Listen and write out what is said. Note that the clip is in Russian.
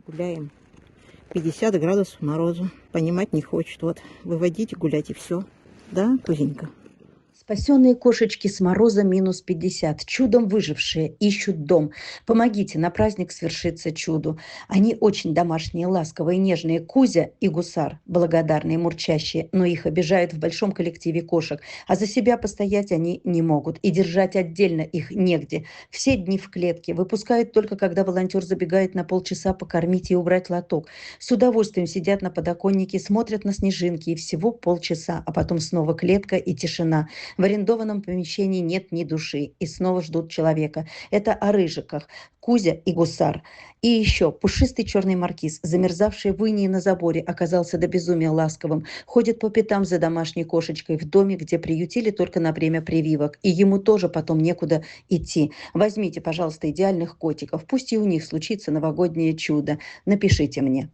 Гуляем. 50 градусов морозу. Понимать не хочет. Вот, выводите гулять и все. Да, Кузенька? Спасенные кошечки с мороза -50, чудом выжившие, ищут дом. Помогите, на праздник свершится чуду. Они очень домашние, ласковые, нежные. Кузя и Гусар, благодарные, мурчащие, но их обижают в большом коллективе кошек. А за себя постоять они не могут, и держать отдельно их негде. Все дни в клетке, выпускают только, когда волонтер забегает на полчаса покормить и убрать лоток. С удовольствием сидят на подоконнике, смотрят на снежинки, и всего полчаса, а потом снова клетка и тишина. В арендованном помещении нет ни души, и снова ждут человека. Это о рыжиках. Кузя и Гусар. И еще пушистый черный маркиз, замерзавший в инии на заборе, оказался до безумия ласковым. Ходит по пятам за домашней кошечкой в доме, где приютили только на время прививок. И ему тоже потом некуда идти. Возьмите, пожалуйста, идеальных котиков. Пусть и у них случится новогоднее чудо. Напишите мне.